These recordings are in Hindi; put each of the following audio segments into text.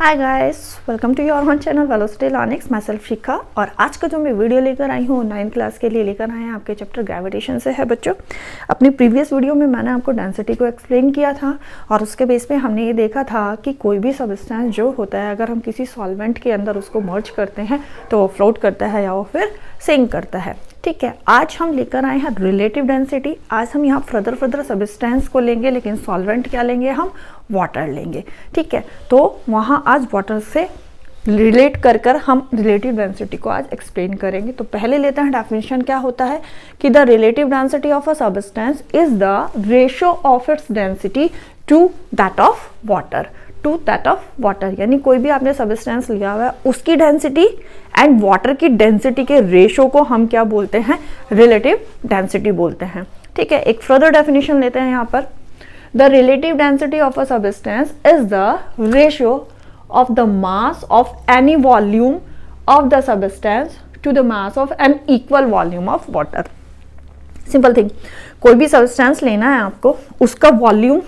Hi guys, welcome to your one channel velocity learnings. My self Shikha. और आज का जो मैं वीडियो लेकर आई हूँ 9th क्लास के लिए लेकर आए हैं आपके चैप्टर ग्रेविटेशन से है बच्चों। अपनी प्रीवियस वीडियो में मैंने आपको डेंसिटी को एक्सप्लेन किया था और उसके बेस पे हमने ये देखा था कि कोई भी सब्सटेंस जो होता है अगर हम किसी सॉल्वेंट के अंदर उसको मर्ज करते हैं तो वो फ्लोट करता है या वो फिर सिंक करता है। ठीक है, आज हम लेकर आए हैं रिलेटिव डेंसिटी। आज हम यहाँ फर्दर सब्सटेंस को लेंगे, लेकिन सॉल्वेंट क्या लेंगे, हम वाटर लेंगे। ठीक है, तो वहाँ आज वाटर से रिलेट कर हम रिलेटिव डेंसिटी को आज एक्सप्लेन करेंगे। तो पहले लेते हैं डेफिनेशन क्या होता है कि the relative density of a substance is the ratio of its density to that of water. To that of water यानी कोई भी आपने सब्सटेंस लिया हुआ है उसकी डेंसिटी एंड वाटर की डेंसिटी के रेशो को हम क्या बोलते हैं, रिलेटिव डेंसिटी बोलते हैं। ठीक है, एक फर्दर डेफिनेशन लेते हैं यहाँ पर। The relative density of a substance is the ratio of the mass of any volume of the substance to the mass of an equal volume of water. Simple thing, कोई भी सब्सटेंस लेना है आपको, उसका वॉल्यूम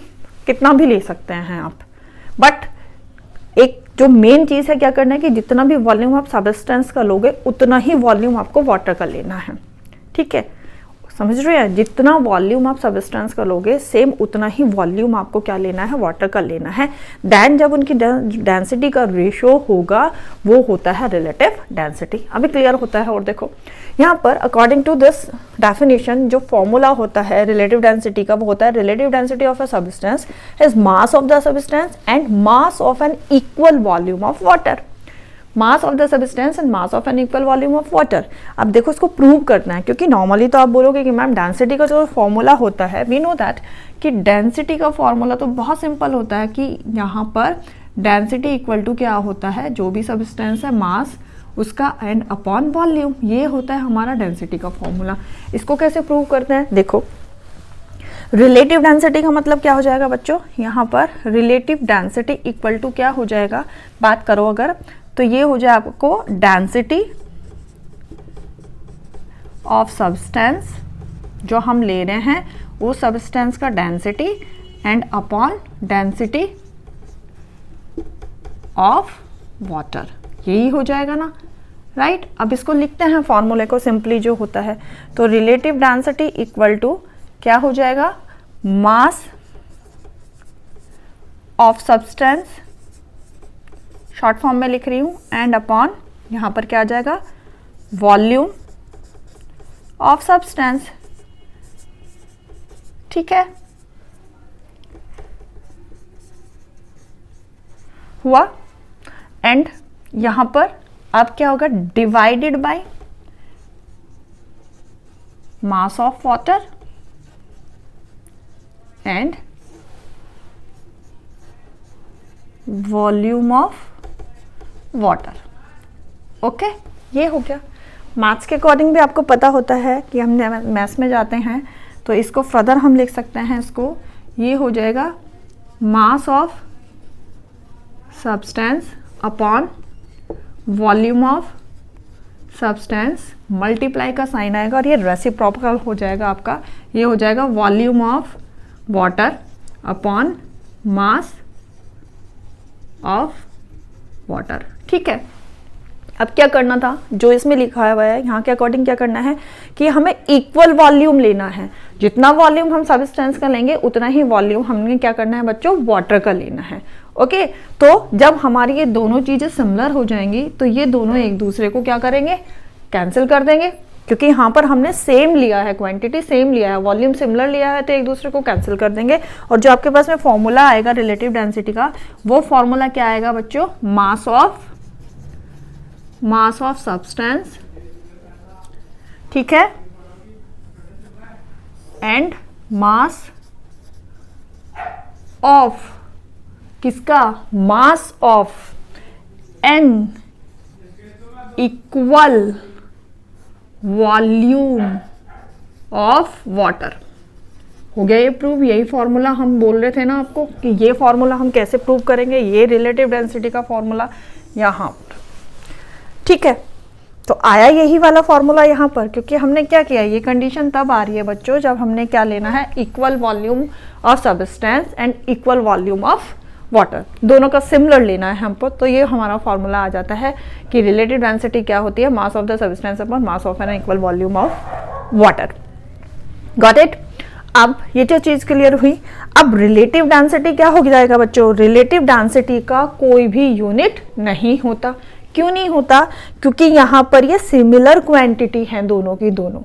कितना भी ले सकते हैं आप, बट एक जो मेन चीज है क्या करना है कि जितना भी वॉल्यूम आप सब्सटेंस का लोगे उतना ही वॉल्यूम आपको वाटर का लेना है। ठीक है, समझ रहे हैं, जितना वॉल्यूम आप सब्सटेंस का लोगे सेम उतना ही वॉल्यूम आपको क्या लेना है, वाटर का लेना है। देन जब उनकी डेंसिटी का रेशियो होगा वो होता है रिलेटिव डेंसिटी। अभी क्लियर होता है। और देखो यहाँ पर अकॉर्डिंग टू दिस डेफिनेशन जो फॉर्मूला होता है रिलेटिव डेंसिटी का वो होता है relative density of a substance is mass of the substance and mass of an equal volume of water. Mass of the substance and mass of an equal volume of water. अब देखो इसको प्रूव करना है, क्योंकि नॉर्मली तो आप बोलोगे कि मैम डेंसिटी का जो फॉर्मूला होता है, वी नो दैट कि डेंसिटी का फॉर्मूला तो बहुत सिंपल होता है कि यहाँ पर डेंसिटी इक्वल टू क्या होता है, जो भी सब्सटेंस है मास उसका एंड अपॉन वॉल्यूम, ये होता है हमारा डेंसिटी का फॉर्मूला। इसको कैसे प्रूव करते हैं, देखो रिलेटिव डेंसिटी का मतलब क्या हो जाएगा बच्चों, यहाँ पर रिलेटिव डेंसिटी इक्वल टू क्या हो जाएगा, बात करो अगर तो ये हो जाए आपको डेंसिटी ऑफ सब्सटेंस जो हम ले रहे हैं वो सब्सटेंस का density and upon density of water, यही हो जाएगा ना, राइट। अब इसको लिखते हैं फॉर्मूले को सिंपली जो होता है, तो रिलेटिव डेंसिटी इक्वल टू क्या हो जाएगा, mass of substance, short form में लिख रही हूं, एंड अपॉन यहां पर क्या आ जाएगा, वॉल्यूम ऑफ सब्सटेंस। ठीक है, हुआ। एंड यहां पर अब क्या होगा, divided by mass of water and volume of water. Okay, ये हो गया। मैथ्स के अकॉर्डिंग भी आपको पता होता है कि हम मैथ्स में जाते हैं तो इसको फर्दर हम लिख सकते हैं, इसको ये हो जाएगा mass of substance upon volume of substance, multiply का साइन आएगा और ये रेसिप्रोकल हो जाएगा आपका, ये हो जाएगा volume of water upon mass of water. ठीक है, अब क्या करना था, जो इसमें लिखा हुआ है यहाँ के अकॉर्डिंग क्या करना है कि हमें इक्वल वॉल्यूम लेना है। जितना वॉल्यूम हम सब्सटेंस का लेंगे उतना ही वॉल्यूम हमने क्या करना है बच्चों, वाटर का लेना है। ओके, तो जब हमारी ये दोनों चीजें सिमिलर हो जाएंगी तो ये दोनों एक दूसरे को क्या करेंगे, कैंसिल कर देंगे, क्योंकि यहाँ पर हमने सेम लिया है, क्वांटिटी सेम लिया है, वॉल्यूम सिमिलर लिया है, तो एक दूसरे को कैंसिल कर देंगे। और जो आपके पास में फॉर्मूला आएगा रिलेटिव डेंसिटी का, वो फॉर्मूला क्या आएगा बच्चों, मास ऑफ सब्सटेंस, ठीक है, एंड मास ऑफ किसका, mass of an equal volume of water. हो गया ये प्रूव। यही फॉर्मूला हम बोल रहे थे ना आपको कि ये फॉर्मूला हम कैसे प्रूव करेंगे, ये रिलेटिव डेंसिटी का फॉर्मूला यहाँ पर। ठीक है, तो आया यही वाला फॉर्मूला यहाँ पर, क्योंकि हमने क्या किया, ये कंडीशन तब आ रही है बच्चों जब हमने क्या लेना है, equal volume of substance and equal volume of water, दोनों का सिमिलर लेना है हमको, तो ये हमारा फॉर्मूला आ जाता है कि रिलेटिव डेंसिटी क्या होती है, mass of the substance upon mass of an equal volume of water. Got it. अब ये जो चीज क्लियर हुई, अब रिलेटिव डेंसिटी क्या हो जाएगा बच्चों, रिलेटिव डेंसिटी का कोई भी यूनिट नहीं होता। क्यों नहीं होता, क्योंकि यहाँ पर ये सिमिलर क्वांटिटी है दोनों की दोनों।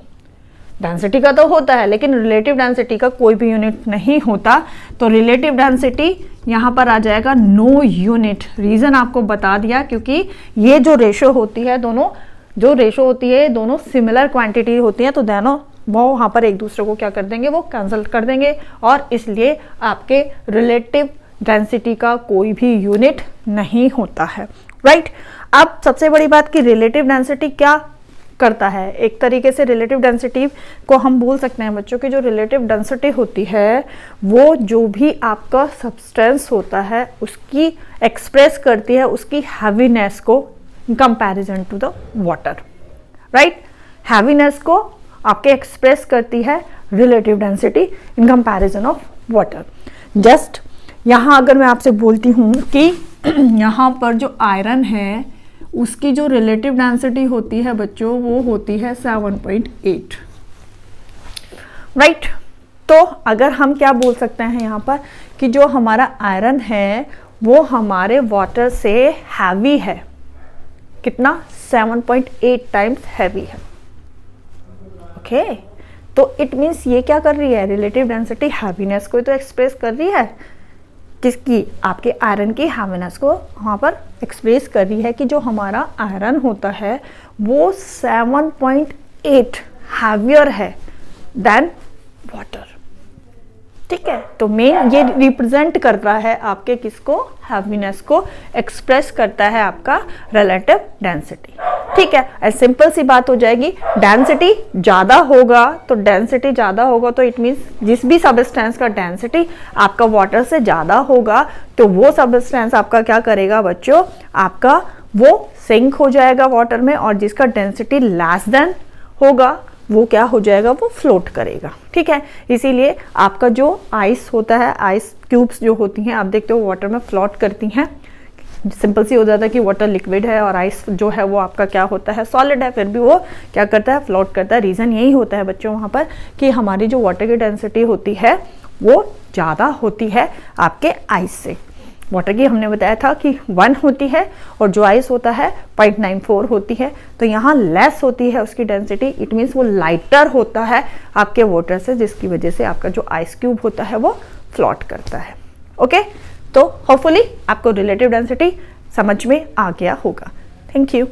डेंसिटी का तो होता है लेकिन रिलेटिव डेंसिटी का कोई भी यूनिट नहीं होता, तो रिलेटिव डेंसिटी यहाँ पर आ जाएगा नो यूनिट। रीजन आपको बता दिया, क्योंकि ये जो रेशो होती है दोनों सिमिलर क्वांटिटी होती है, तो दोनों वो वहाँ पर एक दूसरे को क्या कर देंगे, वो कैंसिल कर देंगे, और इसलिए आपके रिलेटिव डेंसिटी का कोई भी यूनिट नहीं होता है। राइट। अब सबसे बड़ी बात कि रिलेटिव डेंसिटी क्या करता है, एक तरीके से रिलेटिव डेंसिटी को हम बोल सकते हैं बच्चों की जो रिलेटिव डेंसिटी होती है वो जो भी आपका सब्सटेंस होता है उसकी एक्सप्रेस करती है उसकी हैवीनेस को in comparison to the water. Right. Heaviness को आपके एक्सप्रेस करती है relative density in comparison of water. Just यहाँ अगर मैं आपसे बोलती हूँ कि यहाँ पर जो आयरन है उसकी जो रिलेटिव डेंसिटी होती है बच्चों वो होती है 7.8। राइट। तो अगर हम क्या बोल सकते हैं यहाँ पर कि जो हमारा आयरन है वो हमारे वाटर से हैवी है, कितना, 7.8 टाइम्स हैवी है। ओके। तो इट मीन्स ये क्या कर रही है, रिलेटिव डेंसिटी हैवीनेस को तो एक्सप्रेस कर रही है, किसकी, आपके आयरन की हैवीनेस को वहाँ पर एक्सप्रेस कर रही है कि जो हमारा आयरन होता है वो 7.8 हैवियर है देन वाटर। ठीक है। तो मेन ये रिप्रेजेंट करता है आपके किसको, हैवीनेस को एक्सप्रेस करता है आपका रिलेटिव डेंसिटी। ठीक है। सिंपल सी बात हो जाएगी, डेंसिटी ज्यादा होगा तो इट मीन्स जिस भी सब्सटेंस का डेंसिटी आपका वाटर से ज्यादा होगा तो वो सब्सटेंस आपका क्या करेगा बच्चों, आपका वो सिंक हो जाएगा वाटर में, और जिसका डेंसिटी लेस देन होगा वो क्या हो जाएगा, वो फ्लोट करेगा। ठीक है। इसीलिए आपका जो आइस होता है, आइस क्यूब्स जो होती हैं आप देखते हो वाटर में फ्लोट करती हैं। सिंपल सी हो जाता है कि वाटर लिक्विड है और आइस जो है वो आपका क्या होता है, सॉलिड है, फिर भी वो क्या करता है, फ्लोट करता है। रीज़न यही होता है बच्चों वहाँ पर कि हमारी जो वाटर की डेंसिटी होती है वो ज़्यादा होती है आपके आइस से। वाटर की हमने बताया था कि 1 होती है और जो आइस होता है 0.94 होती है, तो यहाँ लेस होती है उसकी डेंसिटी। इट मीन्स वो लाइटर होता है आपके वाटर से, जिसकी वजह से आपका जो आइस क्यूब होता है वो फ्लोट करता है। ओके। तो होपफुली आपको रिलेटिव डेंसिटी समझ में आ गया होगा। Thank you.